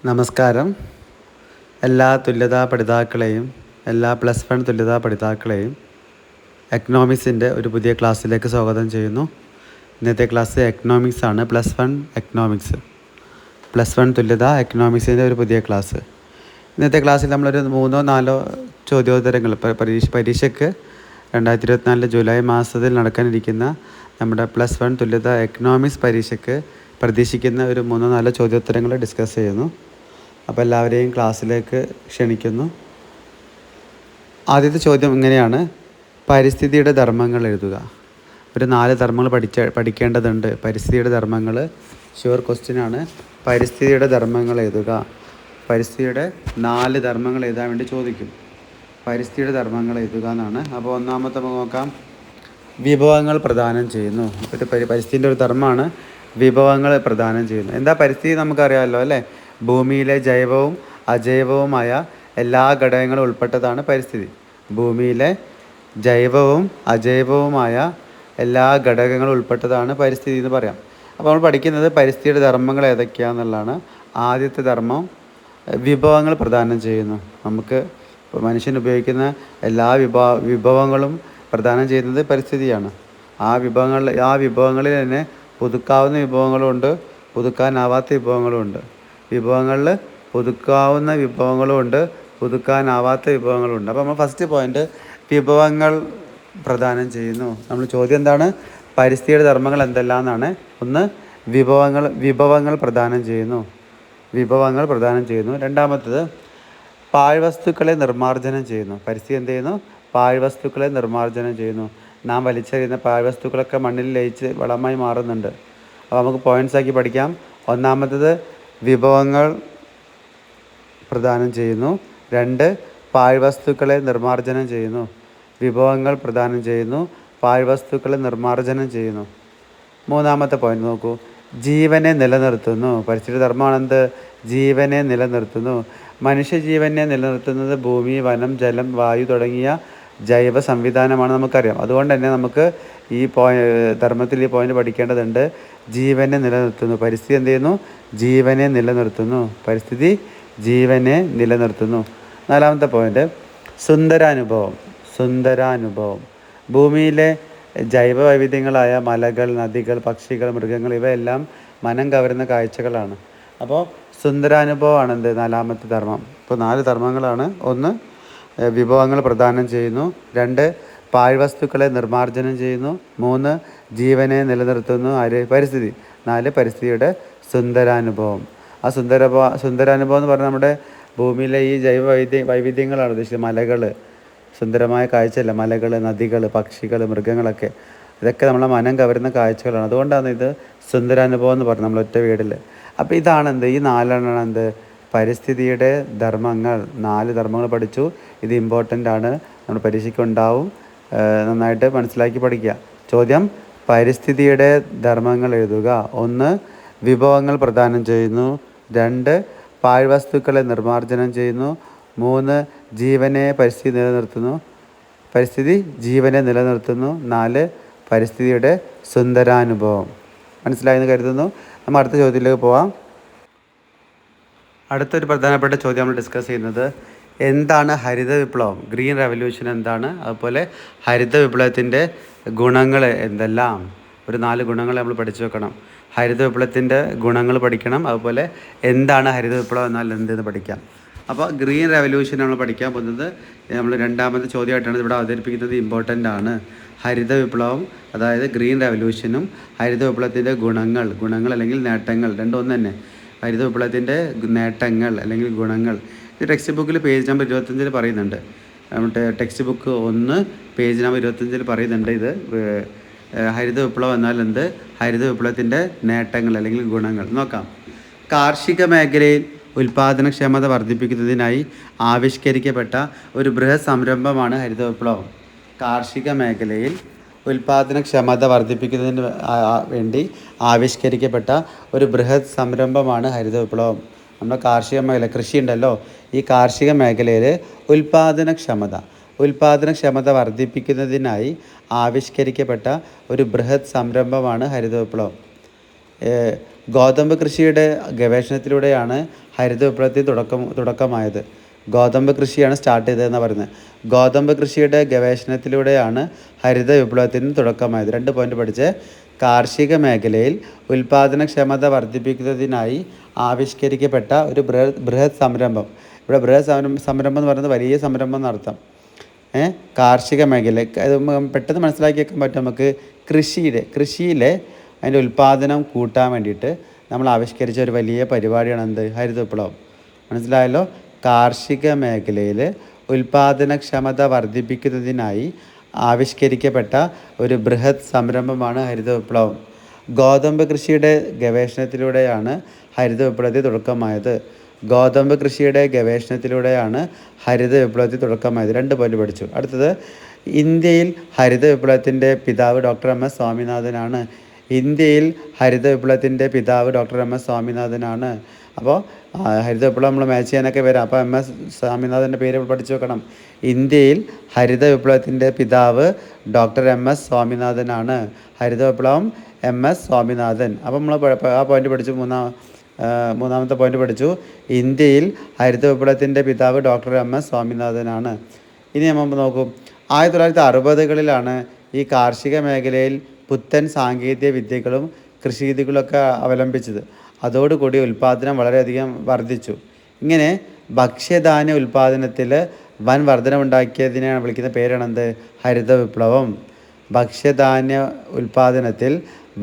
നമസ്കാരം. എല്ലാ തുല്യതാ പഠിതാക്കളെയും എല്ലാ +1 തുല്യതാ പഠിതാക്കളെയും എക്കണോമിക്സിൻ്റെ ഒരു പുതിയ ക്ലാസ്സിലേക്ക് സ്വാഗതം ചെയ്യുന്നു. ഇന്നത്തെ ക്ലാസ് എക്കണോമിക്സ് ആണ്. +1 എക്കണോമിക്സ്, +1 തുല്യതാ എക്കണോമിക്സിൻ്റെ ഒരു പുതിയ ക്ലാസ്. ഇന്നത്തെ ക്ലാസ്സിൽ നമ്മളൊരു 3-4 ചോദ്യോത്തരങ്ങൾ പരീക്ഷയ്ക്ക് 2024 ജൂലൈ മാസത്തിൽ നടക്കാനിരിക്കുന്ന നമ്മുടെ +1 തുല്യതാ എക്കണോമിക്സ് പരീക്ഷയ്ക്ക് പ്രതീക്ഷിക്കുന്ന ഒരു 3-4 ചോദ്യോത്തരങ്ങൾ ഡിസ്കസ് ചെയ്യുന്നു. അപ്പോൾ എല്ലാവരെയും ക്ലാസ്സിലേക്ക് ക്ഷണിക്കുന്നു. ആദ്യത്തെ ചോദ്യം ഇങ്ങനെയാണ്: പരിസ്ഥിതിയുടെ ധർമ്മങ്ങൾ എഴുതുക. ഒരു 4 ധർമ്മങ്ങൾ പഠിക്കേണ്ടതുണ്ട്. പരിസ്ഥിതിയുടെ ധർമ്മങ്ങൾ ഷുവർ ക്വസ്റ്റ്യനാണ്. പരിസ്ഥിതിയുടെ ധർമ്മങ്ങൾ എഴുതുക. പരിസ്ഥിതിയുടെ 4 ധർമ്മങ്ങൾ എഴുതാൻ വേണ്ടി ചോദിക്കും. പരിസ്ഥിതിയുടെ ധർമ്മങ്ങൾ എഴുതുക എന്നാണ്. അപ്പോൾ ഒന്നാമത്തെ നോക്കാം. വിഭവങ്ങൾ പ്രദാനം ചെയ്യുന്നു. ഒരു പരിസ്ഥിതിൻ്റെ ഒരു ധർമ്മമാണ് വിഭവങ്ങൾ പ്രദാനം ചെയ്യുന്നു. എന്താ പരിസ്ഥിതി നമുക്കറിയാമല്ലോ അല്ലേ? ഭൂമിയിലെ ജൈവവും അജൈവവുമായ എല്ലാ ഘടകങ്ങളും ഉൾപ്പെട്ടതാണ് പരിസ്ഥിതി. ഭൂമിയിലെ ജൈവവും അജൈവവുമായ എല്ലാ ഘടകങ്ങളും ഉൾപ്പെട്ടതാണ് പരിസ്ഥിതി എന്ന് പറയാം. അപ്പോൾ നമ്മൾ പഠിക്കുന്നത് പരിസ്ഥിതിയുടെ ധർമ്മങ്ങൾ ഏതൊക്കെയാണെന്നുള്ളതാണ്. ആദ്യത്തെ ധർമ്മം വിഭവങ്ങൾ പ്രദാനം ചെയ്യുന്നു. നമുക്ക് മനുഷ്യൻ ഉപയോഗിക്കുന്ന എല്ലാ വിഭവങ്ങളും പ്രദാനം ചെയ്യുന്നത് പരിസ്ഥിതിയാണ്. ആ വിഭവങ്ങളിൽ തന്നെ പുതുക്കാവുന്ന വിഭവങ്ങളുമുണ്ട്, പുതുക്കാനാവാത്ത വിഭവങ്ങളുമുണ്ട്. വിഭവങ്ങളിൽ പുതുക്കാവുന്ന വിഭവങ്ങളുമുണ്ട്, പുതുക്കാനാവാത്ത വിഭവങ്ങളുമുണ്ട്. അപ്പോൾ നമ്മൾ ഫസ്റ്റ് പോയിൻ്റ് വിഭവങ്ങൾ പ്രദാനം ചെയ്യുന്നു. നമ്മൾ ചോദ്യം എന്താണ്? പരിസ്ഥിതിയുടെ ധർമ്മങ്ങൾ എന്തെല്ലാം എന്നാണ്. ഒന്ന്, വിഭവങ്ങൾ പ്രദാനം ചെയ്യുന്നു. വിഭവങ്ങൾ പ്രദാനം ചെയ്യുന്നു. രണ്ടാമത്തത് പാഴ്വസ്തുക്കളെ നിർമ്മാർജ്ജനം ചെയ്യുന്നു. പരിസ്ഥിതി എന്ത് ചെയ്യുന്നു? പാഴ്വസ്തുക്കളെ നിർമ്മാർജ്ജനം ചെയ്യുന്നു. നാം വലിച്ചെറിയുന്ന പാഴ്വസ്തുക്കളൊക്കെ മണ്ണിൽ ലയിച്ച് വളമായി മാറുന്നുണ്ട്. അപ്പോൾ നമുക്ക് പോയിൻറ്റ്സ് ആക്കി പഠിക്കാം. ഒന്നാമത്തത് വിഭവങ്ങൾ പ്രദാനം ചെയ്യുന്നു. 2, പാഴ്വസ്തുക്കളെ നിർമ്മാർജ്ജനം ചെയ്യുന്നു. വിഭവങ്ങൾ പ്രദാനം ചെയ്യുന്നു, പാഴ്വസ്തുക്കളെ നിർമ്മാർജ്ജനം ചെയ്യുന്നു. മൂന്നാമത്തെ പോയിന്റ് നോക്കൂ. ജീവനെ നിലനിർത്തുന്നു. പരിസ്ഥിതി ധർമ്മമാണെന്ത്? ജീവനെ നിലനിർത്തുന്നു. മനുഷ്യജീവനെ നിലനിർത്തുന്നത് ഭൂമി, വനം, ജലം, വായു തുടങ്ങിയ ജൈവ സംവിധാനമാണ് നമുക്കറിയാം. അതുകൊണ്ട് തന്നെ നമുക്ക് ഈ ധർമ്മത്തിൽ ഈ പോയിന്റ് പഠിക്കേണ്ടതുണ്ട്. ജീവനെ നിലനിർത്തുന്നു. പരിസ്ഥിതി എന്ത് ചെയ്യുന്നു? ജീവനെ നിലനിർത്തുന്നു. പരിസ്ഥിതി ജീവനെ നിലനിർത്തുന്നു. നാലാമത്തെ പോയിന്റ് സുന്ദരാനുഭവം. സുന്ദരാനുഭവം. ഭൂമിയിലെ ജൈവ വൈവിധ്യങ്ങളായ മലകൾ, നദികൾ, പക്ഷികൾ, മൃഗങ്ങൾ ഇവയെല്ലാം മനം കവരുന്ന കാഴ്ചകളാണ്. അപ്പോൾ സുന്ദരാനുഭവമാണ് എന്ത്? നാലാമത്തെ ധർമ്മം. ഇപ്പോൾ 4 ധർമ്മങ്ങളാണ്. 1, വിഭവങ്ങൾ പ്രദാനം ചെയ്യുന്നു. 2, പാഴ്വസ്തുക്കളെ നിർമ്മാർജ്ജനം ചെയ്യുന്നു. 3, ജീവനെ നിലനിർത്തുന്നു. പരിസ്ഥിതി. 4, പരിസ്ഥിതിയുടെ സുന്ദരാനുഭവം. ആ സുന്ദരാനുഭവം എന്ന് പറഞ്ഞാൽ നമ്മുടെ ഭൂമിയിലെ ഈ ജൈവ വൈവിധ്യങ്ങളാണ് ഉദ്ദേശിച്ചത്. മലകൾ, സുന്ദരമായ കാഴ്ചയല്ല. മലകൾ, നദികൾ, പക്ഷികൾ, മൃഗങ്ങളൊക്കെ ഇതൊക്കെ നമ്മളെ മനം കവരുന്ന കാഴ്ചകളാണ്. അതുകൊണ്ടാണ് ഇത് സുന്ദരാനുഭവം എന്ന് പറഞ്ഞത് നമ്മൾ ഒറ്റ വീടിൽ. അപ്പോൾ ഇതാണെന്ത്? ഈ 4 എന്ത്? പരിസ്ഥിതിയുടെ ധർമ്മങ്ങൾ. 4 ധർമ്മങ്ങൾ പഠിച്ചു. ഇത് ഇമ്പോർട്ടൻ്റ് ആണ്, നമ്മൾ പരീക്ഷയ്ക്കുണ്ടാവും. നന്നായിട്ട് മനസ്സിലാക്കി പഠിക്കുക. ചോദ്യം: പരിസ്ഥിതിയുടെ ധർമ്മങ്ങൾ എഴുതുക. 1, വിഭവങ്ങൾ പ്രദാനം ചെയ്യുന്നു. 2, പാഴ്വസ്തുക്കളെ നിർമ്മാർജ്ജനം ചെയ്യുന്നു. 3, ജീവനെ പരിസ്ഥിതി നിലനിർത്തുന്നു. പരിസ്ഥിതി ജീവനെ നിലനിർത്തുന്നു. 4, പരിസ്ഥിതിയുടെ സുന്ദരാനുഭവം. മനസ്സിലായെന്ന് കരുതുന്നു. നമ്മൾ അടുത്ത ചോദ്യത്തിലേക്ക് പോവാം. അടുത്തൊരു പ്രധാനപ്പെട്ട ചോദ്യം നമ്മൾ ഡിസ്കസ് ചെയ്യുന്നത് എന്താണ് ഹരിത വിപ്ലവം? ഗ്രീൻ റെവല്യൂഷൻ എന്താണ്? അതുപോലെ ഹരിത വിപ്ലവത്തിൻ്റെ ഗുണങ്ങൾ എന്തെല്ലാം? ഒരു 4 ഗുണങ്ങൾ നമ്മൾ പഠിച്ചു വെക്കണം. ഹരിത വിപ്ലവത്തിൻ്റെ ഗുണങ്ങൾ പഠിക്കണം. അതുപോലെ എന്താണ് ഹരിത വിപ്ലവം എന്നാൽ എന്തെന്ന് പഠിക്കാം. അപ്പോൾ ഗ്രീൻ റെവല്യൂഷൻ നമ്മൾ പഠിക്കാൻ പോകുന്നത് നമ്മൾ രണ്ടാമത്തെ ചോദ്യമായിട്ടാണ് ഇവിടെ അവതരിപ്പിക്കുന്നത്. ഇമ്പോർട്ടൻ്റ് ആണ്. ഹരിത വിപ്ലവം, അതായത് ഗ്രീൻ റെവല്യൂഷനും ഹരിത വിപ്ലവത്തിൻ്റെ ഗുണങ്ങൾ അല്ലെങ്കിൽ നേട്ടങ്ങൾ രണ്ടും ഒന്ന് തന്നെ. ഹരിത വിപ്ലവത്തിൻ്റെ നേട്ടങ്ങൾ അല്ലെങ്കിൽ ഗുണങ്ങൾ. ഇത് ടെക്സ്റ്റ് ബുക്കിൽ പേജ് നമ്പർ 25 പറയുന്നുണ്ട്. നമ്മുടെ ടെക്സ്റ്റ് ബുക്ക് 1 പേജ് നമ്പർ 25 പറയുന്നുണ്ട്. ഇത് ഹരിത വിപ്ലവം എന്നാൽ എന്ത്? ഹരിത വിപ്ലവത്തിൻ്റെ നേട്ടങ്ങൾ അല്ലെങ്കിൽ ഗുണങ്ങൾ നോക്കാം. കാർഷിക മേഖലയിൽ ഉൽപ്പാദനക്ഷമത വർദ്ധിപ്പിക്കുന്നതിനായി ആവിഷ്കരിക്കപ്പെട്ട ഒരു ബൃഹത് സംരംഭമാണ് ഹരിത വിപ്ലവം. കാർഷിക മേഖലയിൽ ഉൽപ്പാദനക്ഷമത വർദ്ധിപ്പിക്കുന്നതിന് വേണ്ടി ആവിഷ്കരിക്കപ്പെട്ട ഒരു ബൃഹത് സംരംഭമാണ് ഹരിത വിപ്ലവം. നമ്മുടെ കാർഷിക മേഖല, കൃഷി ഉണ്ടല്ലോ, ഈ കാർഷിക മേഖലയിൽ ഉൽപ്പാദനക്ഷമത വർദ്ധിപ്പിക്കുന്നതിനായി ആവിഷ്കരിക്കപ്പെട്ട ഒരു ബൃഹത് സംരംഭമാണ് ഹരിത വിപ്ലവം. ഗോതമ്പ് കൃഷിയുടെ ഗവേഷണത്തിലൂടെയാണ് ഹരിത വിപ്ലവത്തിന് തുടക്കമായത്. ഗോതമ്പ് കൃഷിയാണ് സ്റ്റാർട്ട് ചെയ്തതെന്ന് പറയുന്നത്. ഗോതമ്പ് കൃഷിയുടെ ഗവേഷണത്തിലൂടെയാണ് ഹരിത വിപ്ലവത്തിന് തുടക്കമായത്. 2 പോയിന്റ് പഠിച്ച്. കാർഷിക മേഖലയിൽ ഉൽപാദനക്ഷമത വർദ്ധിപ്പിക്കുന്നതിനായി ആവിഷ്കരിക്കപ്പെട്ട ഒരു ബൃഹത് സംരംഭം. ഇവിടെ ബൃഹത് സംരംഭം എന്ന് പറയുന്നത് വലിയ സംരംഭം എന്നർത്ഥം. കാർഷിക മേഖല അത് പെട്ടെന്ന് മനസ്സിലാക്കി വെക്കാൻ പറ്റും നമുക്ക്. കൃഷിയിലെ അതിൻ്റെ ഉൽപ്പാദനം കൂട്ടാൻ വേണ്ടിയിട്ട് നമ്മൾ ആവിഷ്കരിച്ച ഒരു വലിയ പരിപാടിയാണ് എന്ത്? ഹരിത വിപ്ലവം. മനസ്സിലായല്ലോ? കാർഷിക മേഖലയിൽ ഉൽപാദനക്ഷമത വർദ്ധിപ്പിക്കുന്നതിനായി ആവിഷ്കരിക്കപ്പെട്ട ഒരു ബൃഹത് സംരംഭമാണ് ഹരിത വിപ്ലവം. ഗോതമ്പ് കൃഷിയുടെ ഗവേഷണത്തിലൂടെയാണ് ഹരിത വിപ്ലവത്തിന് തുടക്കമായത്. ഗോതമ്പ് കൃഷിയുടെ ഗവേഷണത്തിലൂടെയാണ് ഹരിത വിപ്ലവത്തിന് തുടക്കമായത്. 2 പോയിന്റ് പഠിച്ചു. അടുത്തത്, ഇന്ത്യയിൽ ഹരിത വിപ്ലവത്തിൻ്റെ പിതാവ് ഡോക്ടർ എം എസ് സ്വാമിനാഥനാണ്. ഇന്ത്യയിൽ ഹരിത വിപ്ലവത്തിൻ്റെ പിതാവ് ഡോക്ടർ എം എസ് സ്വാമിനാഥനാണ്. അപ്പോൾ ഹരിത വിപ്ലവം നമ്മൾ മാച്ച് ചെയ്യാനൊക്കെ വരാം. അപ്പോൾ എം എസ് സ്വാമിനാഥൻ്റെ പേര് പഠിച്ചു വെക്കണം. ഇന്ത്യയിൽ ഹരിത വിപ്ലവത്തിൻ്റെ പിതാവ് ഡോക്ടർ എം എസ് സ്വാമിനാഥനാണ്. ഹരിത വിപ്ലവം എം എസ് സ്വാമിനാഥൻ. അപ്പോൾ നമ്മൾ ആ പോയിന്റ് പഠിച്ചു. മൂന്നാമത്തെ പോയിന്റ് പഠിച്ചു. ഇന്ത്യയിൽ ഹരിത വിപ്ലവത്തിൻ്റെ പിതാവ് ഡോക്ടർ എം എസ് സ്വാമിനാഥനാണ്. ഇനി നമ്മൾ നോക്കും. 1960കളിലാണ് ഈ കാർഷിക മേഖലയിൽ പുത്തൻ സാങ്കേതിക വിദ്യകളും കൃഷിരീതികളൊക്കെ അവലംബിച്ചത്. അതോടുകൂടി ഉൽപ്പാദനം വളരെയധികം വർദ്ധിച്ചു. ഇങ്ങനെ ഭക്ഷ്യധാന്യ ഉൽപ്പാദനത്തിൽ വൻ വർധനവുണ്ടാക്കിയതിനെയാണ് വിളിക്കുന്ന പേരാണെന്ത്? ഹരിത വിപ്ലവം. ഭക്ഷ്യധാന്യ ഉൽപ്പാദനത്തിൽ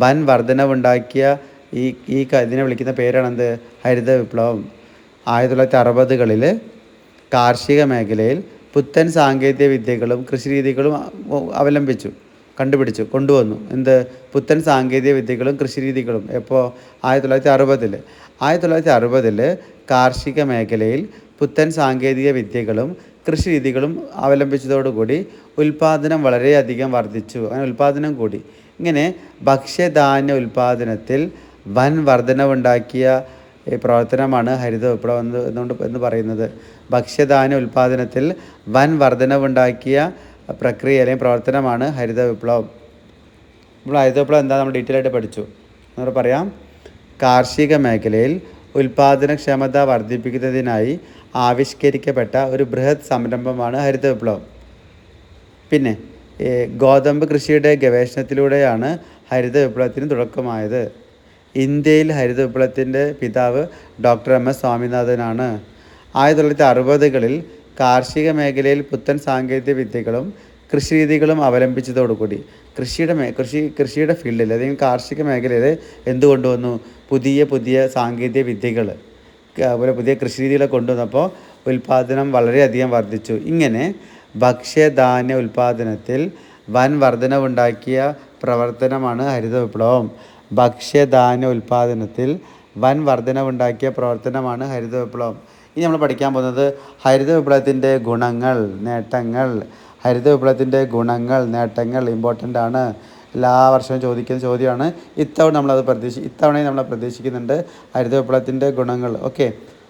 വൻ വർധനവുണ്ടാക്കിയ ഇതിനെ വിളിക്കുന്ന പേരാണെന്ത്? ഹരിത വിപ്ലവം. 1960കളിൽ കാർഷിക മേഖലയിൽ പുത്തൻ സാങ്കേതിക വിദ്യകളും കൃഷിരീതികളും കൊണ്ടുവന്നു. എന്ത്? പുത്തൻ സാങ്കേതിക വിദ്യകളും കൃഷിരീതികളും. എപ്പോൾ? 1960. 1960 കാർഷിക മേഖലയിൽ പുത്തൻ സാങ്കേതിക വിദ്യകളും കൃഷിരീതികളും അവലംബിച്ചതോടുകൂടി ഉൽപ്പാദനം വളരെയധികം വർദ്ധിച്ചു. അങ്ങനെ ഉൽപ്പാദനം കൂടി. ഇങ്ങനെ ഭക്ഷ്യധാന്യ ഉൽപ്പാദനത്തിൽ വൻ വർധനവുണ്ടാക്കിയ പ്രവർത്തനമാണ് ഹരിത വിപ്ലവം എന്ന് പറയുന്നത്. ഭക്ഷ്യധാന്യ ഉൽപ്പാദനത്തിൽ വൻ വർധനവുണ്ടാക്കിയ പ്രക്രിയ അല്ലെങ്കിൽ പ്രവർത്തനമാണ് ഹരിത വിപ്ലവം. നമ്മൾ ഹരിത വിപ്ലവം എന്താ നമ്മൾ ഡീറ്റെയിൽ ആയിട്ട് പഠിച്ചു. എന്നോട് പറയാം. കാർഷിക മേഖലയിൽ ഉൽപാദനക്ഷമത വർദ്ധിപ്പിക്കുന്നതിനായി ആവിഷ്കരിക്കപ്പെട്ട ഒരു ബൃഹത് സംരംഭമാണ് ഹരിത വിപ്ലവം. പിന്നെ ഗോതമ്പ് കൃഷിയുടെ ഗവേഷണത്തിലൂടെയാണ് ഹരിത വിപ്ലവത്തിന് തുടക്കമായത്. ഇന്ത്യയിൽ ഹരിത വിപ്ലവത്തിൻ്റെ പിതാവ് ഡോക്ടർ എം എസ് സ്വാമിനാഥനാണ്. 1960കളിൽ കാർഷിക മേഖലയിൽ പുത്തൻ സാങ്കേതിക വിദ്യകളും കൃഷിരീതികളും അവലംബിച്ചതോടുകൂടി കൃഷിയുടെ ഫീൽഡിൽ അല്ലെങ്കിൽ കാർഷിക മേഖലയിൽ എന്ത് കൊണ്ടുവന്നു? പുതിയ സാങ്കേതിക വിദ്യകൾ, അതുപോലെ പുതിയ കൃഷിരീതികളെ കൊണ്ടുവന്നപ്പോൾ ഉൽപ്പാദനം വളരെയധികം വർദ്ധിച്ചു. ഇങ്ങനെ ഭക്ഷ്യധാന്യ ഉൽപ്പാദനത്തിൽ വൻ വർധനവുണ്ടാക്കിയ പ്രവർത്തനമാണ് ഹരിത വിപ്ലവം. ഭക്ഷ്യധാന്യ ഉൽപ്പാദനത്തിൽ വൻ വർധനവുണ്ടാക്കിയ പ്രവർത്തനമാണ് ഹരിത വിപ്ലവം. ഇനി നമ്മൾ പഠിക്കാൻ പോകുന്നത് ഹരിത വിപ്ലവത്തിൻ്റെ ഗുണങ്ങൾ, നേട്ടങ്ങൾ. ഹരിത വിപ്ലവത്തിൻ്റെ ഗുണങ്ങൾ, നേട്ടങ്ങൾ ഇമ്പോർട്ടൻ്റ് ആണ്. എല്ലാ വർഷവും ചോദിക്കുന്ന ചോദ്യമാണ്. ഇത്തവണയും നമ്മൾ പ്രതീക്ഷിക്കുന്നുണ്ട് ഹരിത വിപ്ലവത്തിൻ്റെ ഗുണങ്ങൾ. ഓക്കെ,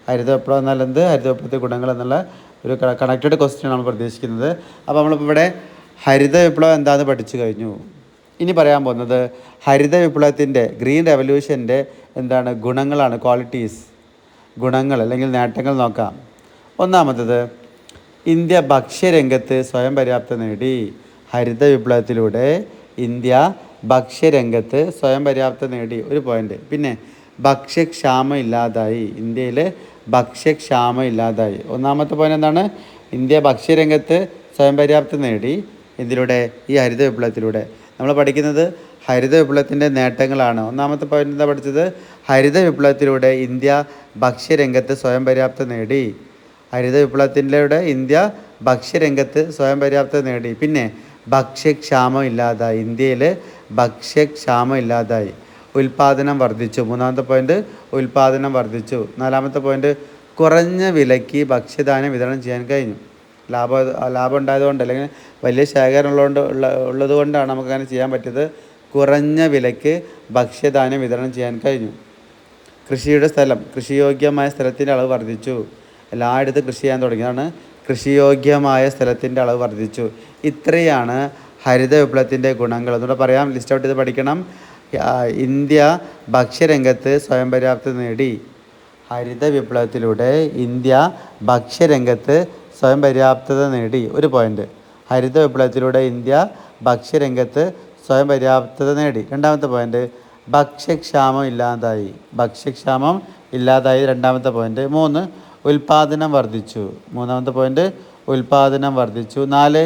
ഹരിത വിപ്ലവം എന്നാൽ എന്ത്? ഹരിത വിപ്ലവത്തിൻ്റെ ഗുണങ്ങൾ എന്നുള്ള ഒരു കണക്റ്റഡ് ക്വസ്റ്റ്യൻ നമ്മൾ പ്രതീക്ഷിക്കുന്നത്. അപ്പോൾ നമ്മളിപ്പോൾ ഇവിടെ ഹരിത വിപ്ലവം എന്താണെന്ന് പഠിച്ചു കഴിഞ്ഞു. ഇനി പറയാൻ പോകുന്നത് ഹരിത വിപ്ലവത്തിൻ്റെ ഗ്രീൻ റെവല്യൂഷൻ്റെ ഗുണങ്ങളാണ്, ഗുണങ്ങൾ അല്ലെങ്കിൽ നേട്ടങ്ങൾ നോക്കാം. ഒന്നാമത്തത്, ഇന്ത്യ ഭക്ഷ്യരംഗത്ത് സ്വയം പര്യാപ്തത നേടി. ഹരിത വിപ്ലവത്തിലൂടെ ഇന്ത്യ ഭക്ഷ്യരംഗത്ത് സ്വയം പര്യാപ്തത നേടി. ഒരു പോയിന്റ്. പിന്നെ ഭക്ഷ്യക്ഷാമം ഇല്ലാതായി. ഇന്ത്യയിൽ ഭക്ഷ്യക്ഷാമം ഇല്ലാതായി. ഒന്നാമത്തെ പോയിന്റ് എന്താണ്? ഇന്ത്യ ഭക്ഷ്യരംഗത്ത് സ്വയം പര്യാപ്തത നേടി. ഇതിലൂടെ, ഈ ഹരിത വിപ്ലവത്തിലൂടെ. നമ്മൾ പഠിക്കുന്നത് ഹരിത വിപ്ലവത്തിൻ്റെ നേട്ടങ്ങളാണ്. ഒന്നാമത്തെ പോയിന്റ് എന്താ പഠിച്ചത്? ഹരിത വിപ്ലവത്തിലൂടെ ഇന്ത്യ ഭക്ഷ്യരംഗത്ത് സ്വയം പര്യാപ്തത നേടി. ഹരിത വിപ്ലവത്തിലൂടെ ഇന്ത്യ ഭക്ഷ്യരംഗത്ത് സ്വയം പര്യാപ്തത നേടി. പിന്നെ ഭക്ഷ്യക്ഷാമം ഇല്ലാതായി. ഇന്ത്യയിൽ ഭക്ഷ്യക്ഷാമം ഇല്ലാതായി. ഉൽപ്പാദനം വർദ്ധിച്ചു. മൂന്നാമത്തെ പോയിന്റ്, ഉൽപ്പാദനം വർദ്ധിച്ചു. നാലാമത്തെ പോയിന്റ്, കുറഞ്ഞ വിലയ്ക്ക് ഭക്ഷ്യധാന്യം വിതരണം ചെയ്യാൻ കഴിഞ്ഞു. ലാഭം ഉണ്ടായതുകൊണ്ട്, അല്ലെങ്കിൽ വലിയ ശേഖരം ഉള്ളത് കൊണ്ടാണ് നമുക്കങ്ങനെ ചെയ്യാൻ പറ്റിയത്. കുറഞ്ഞ വിലയ്ക്ക് ഭക്ഷ്യധാന്യം വിതരണം ചെയ്യാൻ കഴിഞ്ഞു. കൃഷിയോഗ്യമായ സ്ഥലത്തിൻ്റെ അളവ് വർദ്ധിച്ചു. എല്ലായിടത്തും കൃഷി ചെയ്യാൻ തുടങ്ങിയതാണ്. കൃഷിയോഗ്യമായ സ്ഥലത്തിൻ്റെ അളവ് വർദ്ധിച്ചു. ഇത്രയാണ് ഹരിത വിപ്ലവത്തിൻ്റെ ഗുണങ്ങൾ. ഒന്നുകൂടെ പറയാം, ലിസ്റ്റ് ഔട്ട് ചെയ്ത് പഠിക്കണം. ഇന്ത്യ ഭക്ഷ്യരംഗത്ത് സ്വയം പര്യാപ്തത നേടി. ഹരിത വിപ്ലവത്തിലൂടെ ഇന്ത്യ ഭക്ഷ്യരംഗത്ത് സ്വയം പര്യാപ്തത നേടി. ഒരു പോയിൻ്റ്. ഹരിത വിപ്ലവത്തിലൂടെ ഇന്ത്യ ഭക്ഷ്യരംഗത്ത് സ്വയം പര്യാപ്തത നേടി. രണ്ടാമത്തെ പോയിൻ്റ്, ഭക്ഷ്യക്ഷാമം ഇല്ലാതായി. ഭക്ഷ്യക്ഷാമം ഇല്ലാതായി രണ്ടാമത്തെ പോയിൻ്റ്. 3, ഉൽപ്പാദനം വർദ്ധിച്ചു. മൂന്നാമത്തെ പോയിൻ്റ്, ഉൽപ്പാദനം വർദ്ധിച്ചു. 4,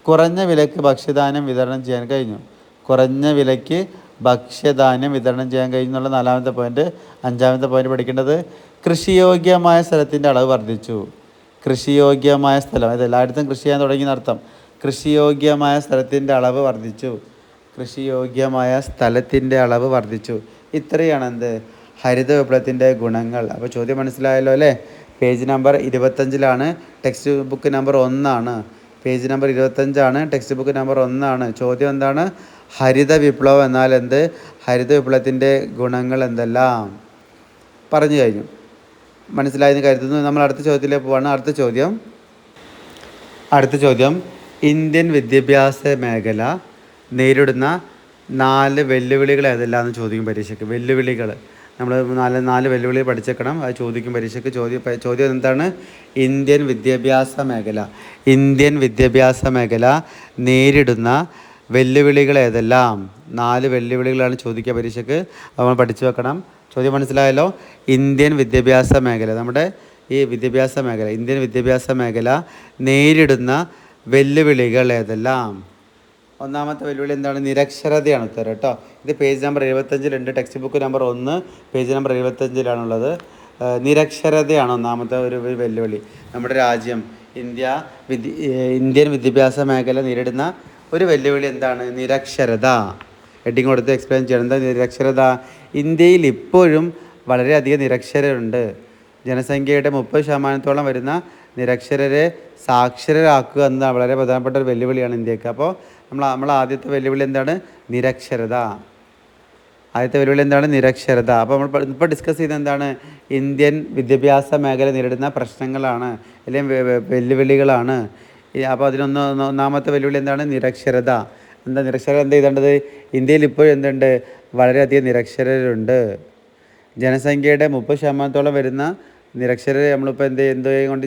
കുറഞ്ഞ വിലയ്ക്ക് ഭക്ഷ്യധാന്യം വിതരണം ചെയ്യാൻ കഴിഞ്ഞു. കുറഞ്ഞ വിലയ്ക്ക് ഭക്ഷ്യധാന്യം വിതരണം ചെയ്യാൻ കഴിഞ്ഞു എന്നുള്ള നാലാമത്തെ പോയിൻ്റ്. അഞ്ചാമത്തെ പോയിൻ്റ് പഠിക്കേണ്ടത്, കൃഷിയോഗ്യമായ സ്ഥലത്തിൻ്റെ അളവ് വർദ്ധിച്ചു. കൃഷിയോഗ്യമായ സ്ഥലം, അത് എല്ലായിടത്തും കൃഷി ചെയ്യാൻ തുടങ്ങിയെന്നർത്ഥം. കൃഷിയോഗ്യമായ സ്ഥലത്തിൻ്റെ അളവ് വർദ്ധിച്ചു. കൃഷിയോഗ്യമായ സ്ഥലത്തിൻ്റെ അളവ് വർദ്ധിച്ചു. ഇത്രയാണ് എന്ത്, ഹരിത വിപ്ലവത്തിൻ്റെ ഗുണങ്ങൾ. അപ്പോൾ ചോദ്യം മനസ്സിലായല്ലോ അല്ലേ? Page number 25 text book number 1. Page number 25 text book number 1. ചോദ്യം എന്താണ്? ഹരിത വിപ്ലവം എന്നാൽ എന്ത്? ഹരിത വിപ്ലവത്തിൻ്റെ ഗുണങ്ങൾ എന്തെല്ലാം പറഞ്ഞു കഴിഞ്ഞു. മനസ്സിലായെന്ന് കരുതുന്നു. നമ്മൾ അടുത്ത ചോദ്യത്തിലേക്ക് പോവാണ്. അടുത്ത ചോദ്യം ഇന്ത്യൻ വിദ്യാഭ്യാസ മേഖല നേരിടുന്ന 4 വെല്ലുവിളികൾ ഏതെല്ലാമെന്ന് ചോദിക്കും പരീക്ഷയ്ക്ക്. വെല്ലുവിളികൾ നമ്മൾ നാല് വെല്ലുവിളികൾ പഠിച്ചേക്കണം. അത് ചോദിക്കും പരീക്ഷയ്ക്ക്. ചോദ്യം എന്താണ്? ഇന്ത്യൻ വിദ്യാഭ്യാസ മേഖല നേരിടുന്ന വെല്ലുവിളികൾ ഏതെല്ലാം? 4 വെല്ലുവിളികളാണ് ചോദിക്കുക പരീക്ഷയ്ക്ക്. നമ്മൾ പഠിച്ചു വെക്കണം. ചോദ്യം മനസ്സിലായല്ലോ? ഇന്ത്യൻ വിദ്യാഭ്യാസ മേഖല, നമ്മുടെ ഈ ഇന്ത്യൻ വിദ്യാഭ്യാസ മേഖല നേരിടുന്ന വെല്ലുവിളികൾ ഏതെല്ലാം? ഒന്നാമത്തെ വെല്ലുവിളി എന്താണ്? നിരക്ഷരതയാണ് ഉത്തരം കേട്ടോ. ഇത് page number 75 text book number 1 page number 75 നിരക്ഷരതയാണ് ഒന്നാമത്തെ ഒരു വെല്ലുവിളി. നമ്മുടെ രാജ്യം ഇന്ത്യൻ വിദ്യാഭ്യാസ മേഖല നേരിടുന്ന ഒരു വെല്ലുവിളി എന്താണ്? നിരക്ഷരത. ഹെഡിങ് കൊടുത്ത് എക്സ്പ്ലെയിൻ ചെയ്യണം. എന്താ നിരക്ഷരത? ഇന്ത്യയിൽ ഇപ്പോഴും വളരെയധികം നിരക്ഷരരുണ്ട്. ജനസംഖ്യയുടെ 30% വരുന്ന നിരക്ഷരരെ സാക്ഷരരാക്കുക എന്നതാണ് വളരെ പ്രധാനപ്പെട്ട ഒരു വെല്ലുവിളിയാണ് ഇന്ത്യക്ക്. അപ്പോൾ നമ്മൾ ആദ്യത്തെ വെല്ലുവിളി എന്താണ്? നിരക്ഷരത. അപ്പോൾ നമ്മൾ ഇപ്പോൾ ഡിസ്കസ് ചെയ്യുന്നത് എന്താണ്? ഇന്ത്യൻ വിദ്യാഭ്യാസ മേഖല നേരിടുന്ന പ്രശ്നങ്ങളാണ്, അല്ലെങ്കിൽ വെല്ലുവിളികളാണ്. അപ്പോൾ ഒന്നാമത്തെ വെല്ലുവിളി എന്താണ്? നിരക്ഷരത. നിരക്ഷരത ചെയ്തേണ്ടത്? ഇന്ത്യയിൽ ഇപ്പോഴും എന്തുണ്ട്? വളരെയധികം നിരക്ഷരരുണ്ട്. ജനസംഖ്യയുടെ 30% വരുന്ന നിരക്ഷരരെ നമ്മളിപ്പോൾ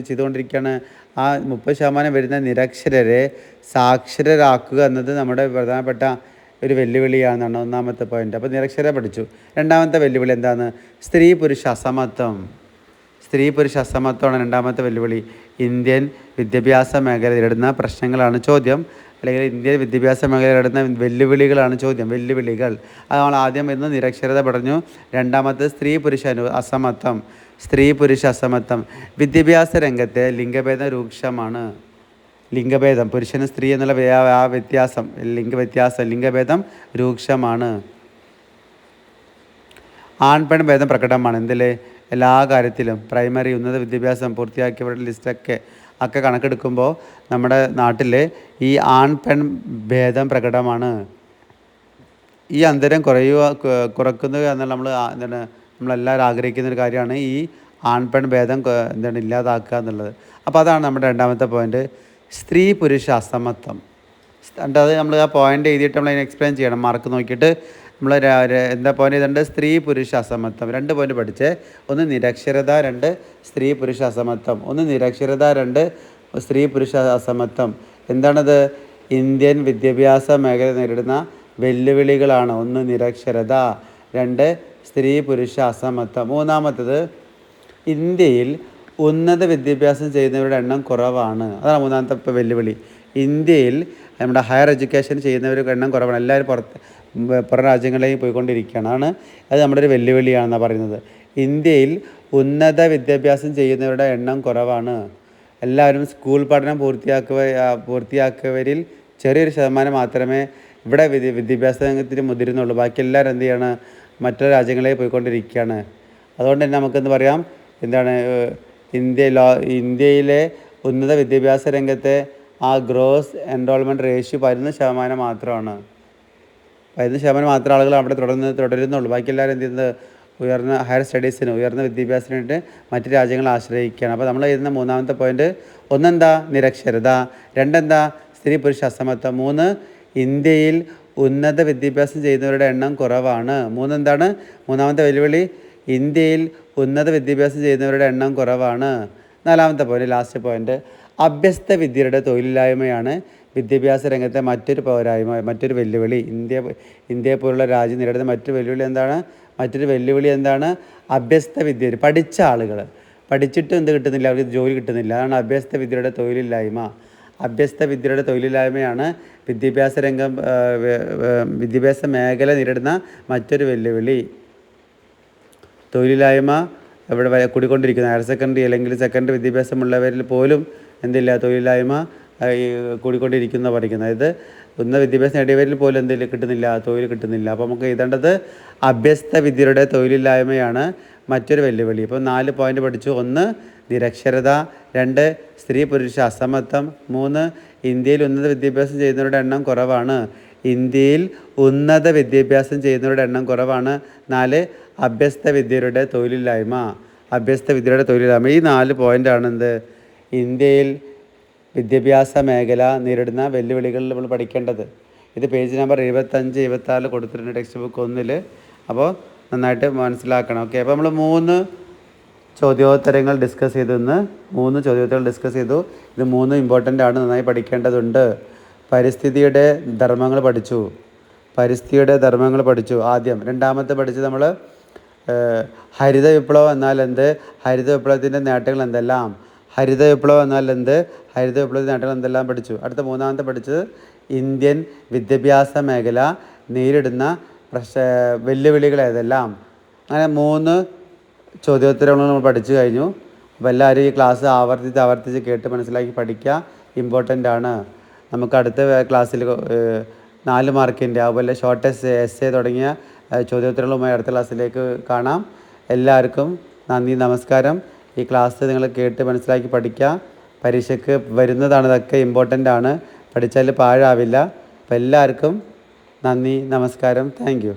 ചെയ്തുകൊണ്ടിരിക്കുകയാണ്. ആ 30% വരുന്ന നിരക്ഷരരെ സാക്ഷരരാക്കുക എന്നത് നമ്മുടെ പ്രധാനപ്പെട്ട ഒരു വെല്ലുവിളിയാണെന്നാണ് ഒന്നാമത്തെ പോയിൻ്റ്. അപ്പോൾ നിരക്ഷരത പഠിച്ചു. രണ്ടാമത്തെ വെല്ലുവിളി എന്താണ്? സ്ത്രീ പുരുഷ അസമത്വമാണ് രണ്ടാമത്തെ വെല്ലുവിളി. ഇന്ത്യൻ വിദ്യാഭ്യാസ മേഖല നേരിടുന്ന പ്രശ്നങ്ങളാണ് ചോദ്യം, അല്ലെങ്കിൽ ഇന്ത്യൻ വിദ്യാഭ്യാസ മേഖല നേരിടുന്ന വെല്ലുവിളികളാണ് ചോദ്യം. വെല്ലുവിളികൾ അത് നമ്മൾ ആദ്യം വരുന്നത് നിരക്ഷരത പറഞ്ഞു. രണ്ടാമത്തെ സ്ത്രീ പുരുഷ അസമത്വം. വിദ്യാഭ്യാസ രംഗത്തെ ലിംഗഭേദം രൂക്ഷമാണ്. പുരുഷനും സ്ത്രീ എന്നുള്ള ലിംഗഭേദം രൂക്ഷമാണ്. ആൺപെൺ ഭേദം പ്രകടമാണ്. എല്ലാ കാര്യത്തിലും പ്രൈമറി ഉന്നത വിദ്യാഭ്യാസം പൂർത്തിയാക്കിയവരുടെ ലിസ്റ്റൊക്കെ കണക്കെടുക്കുമ്പോൾ നമ്മുടെ നാട്ടിൽ ഈ ആൺപെൺ ഭേദം പ്രകടമാണ്. ഈ അന്തരം കുറയ്ക്കുന്നത് എന്നുള്ള നമ്മളെല്ലാവരും ആഗ്രഹിക്കുന്ന ഒരു കാര്യമാണ് ഈ ആൺപെൺ ഭേദം ഇല്ലാതാക്കുക എന്നുള്ളത്. അപ്പോൾ അതാണ് നമ്മുടെ രണ്ടാമത്തെ പോയിൻ്റ്, സ്ത്രീ പുരുഷ അസമത്വം. അത് നമ്മൾ ആ പോയിൻ്റ് എഴുതിയിട്ട് നമ്മൾ അതിനെ എക്സ്പ്ലെയിൻ ചെയ്യണം. മാർക്ക് നോക്കിയിട്ട് നമ്മൾ എന്താ പോയിൻ്റ് ചെയ്തിട്ടുണ്ട്? സ്ത്രീ പുരുഷ അസമത്വം. 2 പോയിൻ്റ് പഠിച്ചേ. 1 നിരക്ഷരത, 2 സ്ത്രീ പുരുഷ അസമത്വം. 1 നിരക്ഷരത, 2 സ്ത്രീ പുരുഷ അസമത്വം. എന്താണത്? ഇന്ത്യൻ വിദ്യാഭ്യാസ മേഖല നേരിടുന്ന വെല്ലുവിളികളാണ്. 1 നിരക്ഷരത, 2 സ്ത്രീ പുരുഷ അസമത്വം. മൂന്നാമത്തത്, ഇന്ത്യയിൽ ഉന്നത വിദ്യാഭ്യാസം ചെയ്യുന്നവരുടെ എണ്ണം കുറവാണ്. അതാണ് മൂന്നാമത്തെ വെല്ലുവിളി. ഇന്ത്യയിൽ നമ്മുടെ ഹയർ എഡ്യൂക്കേഷൻ ചെയ്യുന്നവരുടെ എണ്ണം കുറവാണ്. എല്ലാവരും പുറം രാജ്യങ്ങളിലേക്ക് പോയിക്കൊണ്ടിരിക്കുകയാണ്. അത് നമ്മുടെ ഒരു വെല്ലുവിളിയാണെന്നാണ് പറയുന്നത്. ഇന്ത്യയിൽ ഉന്നത വിദ്യാഭ്യാസം ചെയ്യുന്നവരുടെ എണ്ണം കുറവാണ്. എല്ലാവരും സ്കൂൾ പഠനം പൂർത്തിയാക്കിയവരിൽ ചെറിയൊരു ശതമാനം മാത്രമേ ഇവിടെ വിദ്യാഭ്യാസ രംഗത്തിന് മുതിരുന്നുള്ളൂ. ബാക്കി എല്ലാവരും എന്ത് ചെയ്യാണ്? മറ്റു രാജ്യങ്ങളിലേക്ക് പോയിക്കൊണ്ടിരിക്കുകയാണ്. അതുകൊണ്ട് തന്നെ നമുക്കെന്ന് പറയാം, ഇന്ത്യയിലെ ഉന്നത വിദ്യാഭ്യാസ രംഗത്തെ ആ ഗ്രോസ് എൻറോൾമെൻറ്റ് റേഷ്യോ 11% മാത്രമാണ്. 11% മാത്രം ആളുകൾ അവിടെ തുടരുന്നുള്ളൂ. ബാക്കി എല്ലാവരും എന്ത് ചെയ്യുന്നത്? ഉയർന്ന ഹയർ സ്റ്റഡീസിന്, ഉയർന്ന വിദ്യാഭ്യാസത്തിനായിട്ട് മറ്റ് രാജ്യങ്ങളെ ആശ്രയിക്കുകയാണ്. അപ്പോൾ നമ്മൾ എഴുതുന്ന മൂന്നാമത്തെ പോയിൻ്റ്, 1 നിരക്ഷരത, 2 സ്ത്രീ പുരുഷ അസമത്വം, 3 ഇന്ത്യയിൽ ഉന്നത വിദ്യാഭ്യാസം ചെയ്യുന്നവരുടെ എണ്ണം കുറവാണ്. എന്താണ് മൂന്നാമത്തെ വെല്ലുവിളി? ഇന്ത്യയിൽ ഉന്നത വിദ്യാഭ്യാസം ചെയ്യുന്നവരുടെ എണ്ണം കുറവാണ്. നാലാമത്തെ പോയിന്റ്, ലാസ്റ്റ് പോയിന്റ്, അഭ്യസ്ത വിദ്യരുടെ തൊഴിലില്ലായ്മയാണ് വിദ്യാഭ്യാസ രംഗത്തെ മറ്റൊരു വെല്ലുവിളി. ഇന്ത്യയെ പോലുള്ള രാജ്യം നേരിടുന്ന മറ്റൊരു വെല്ലുവിളി എന്താണ്? അഭ്യസ്ത വിദ്യർ, പഠിച്ച ആളുകൾ പഠിച്ചിട്ടും എന്ത് കിട്ടുന്നില്ല, അവർക്ക് ജോലി കിട്ടുന്നില്ല. അതാണ് അഭ്യസ്ത വിദ്യരുടെ തൊഴിലില്ലായ്മ. അഭ്യസ്ത വിദ്യരുടെ തൊഴിലില്ലായ്മയാണ് വിദ്യാഭ്യാസ മേഖല നേരിടുന്ന മറ്റൊരു വെല്ലുവിളി. തൊഴിലില്ലായ്മ ഇവിടെ കൂടിക്കൊണ്ടിരിക്കുന്നു. ഹയർ സെക്കൻഡറി അല്ലെങ്കിൽ സെക്കൻഡറി വിദ്യാഭ്യാസമുള്ളവരിൽ പോലും തൊഴിലില്ലായ്മ കൂടിക്കൊണ്ടിരിക്കുന്ന പഠിക്കുന്നത്. അതായത് ഉന്നത വിദ്യാഭ്യാസം നേടിയവരിൽ പോലും കിട്ടുന്നില്ല, തൊഴിൽ കിട്ടുന്നില്ല. അപ്പോൾ നമുക്ക് എഴുതേണ്ടത് അഭ്യസ്ത വിദ്യരുടെ തൊഴിലില്ലായ്മയാണ് മറ്റൊരു വെല്ലുവിളി. ഇപ്പോൾ 4 പോയിന്റ് പഠിച്ചു. 1 നിരക്ഷരത, 2 സ്ത്രീ പുരുഷ അസമത്വം, 3 ഇന്ത്യയിൽ ഉന്നത വിദ്യാഭ്യാസം ചെയ്യുന്നവരുടെ എണ്ണം കുറവാണ്. 4 അഭ്യസ്ത വിദ്യരുടെ തൊഴിലില്ലായ്മ. ഈ 4 പോയിൻ്റാണ് ഇന്ത്യയിൽ വിദ്യാഭ്യാസ മേഖല നേരിടുന്ന വെല്ലുവിളികളിൽ നമ്മൾ പഠിക്കേണ്ടത്. ഇത് പേജ് നമ്പർ 75, 76 കൊടുത്തിട്ടുണ്ട് ടെക്സ്റ്റ് ബുക്ക് 1. അപ്പോൾ നന്നായിട്ട് മനസ്സിലാക്കണം. ഓക്കെ, അപ്പോൾ നമ്മൾ 3 ചോദ്യോത്തരങ്ങൾ ഡിസ്കസ് ചെയ്തു. ഇത് 3 ഇമ്പോർട്ടൻ്റ് ആണ്, നന്നായി പഠിക്കേണ്ടതുണ്ട്. പരിസ്ഥിതിയുടെ ധർമ്മങ്ങൾ പഠിച്ചു. ആദ്യം. രണ്ടാമത്തെ പഠിച്ചത് നമ്മൾ ഹരിത വിപ്ലവം എന്നാൽ എന്ത്, ഹരിത വിപ്ലവത്തിൻ്റെ നേട്ടങ്ങൾ എന്തെല്ലാം പഠിച്ചു. അടുത്ത 3ാമത്തെ പഠിച്ചത് ഇന്ത്യൻ വിദ്യാഭ്യാസ മേഖല നേരിടുന്ന വെല്ലുവിളികൾ ഏതെല്ലാം. അങ്ങനെ 3 ചോദ്യോത്തരങ്ങൾ നമ്മൾ പഠിച്ചു കഴിഞ്ഞു. അപ്പോൾ എല്ലാവരും ഈ ക്ലാസ് ആവർത്തിച്ച് കേട്ട് മനസ്സിലാക്കി പഠിക്കുക, ഇമ്പോർട്ടൻ്റ് ആണ്. നമുക്ക് അടുത്ത ക്ലാസ്സിൽ 4 മാർക്കിൻ്റെ അതുപോലെ ഷോർട്ട് എസ്സേ തുടങ്ങിയ ചോദ്യോത്തരങ്ങളുമായി അടുത്ത ക്ലാസ്സിലേക്ക് കാണാം. എല്ലാവർക്കും നന്ദി, നമസ്കാരം. ഈ ക്ലാസ് നിങ്ങൾ കേട്ട് മനസ്സിലാക്കി പഠിക്കുക. പരീക്ഷയ്ക്ക് വരുന്നതാണ്, ഇതൊക്കെ ഇമ്പോർട്ടൻ്റ് ആണ്, പഠിച്ചാൽ പാഴാവില്ല. അപ്പോൾ എല്ലാവർക്കും നന്ദി, നമസ്കാരം. Thank you.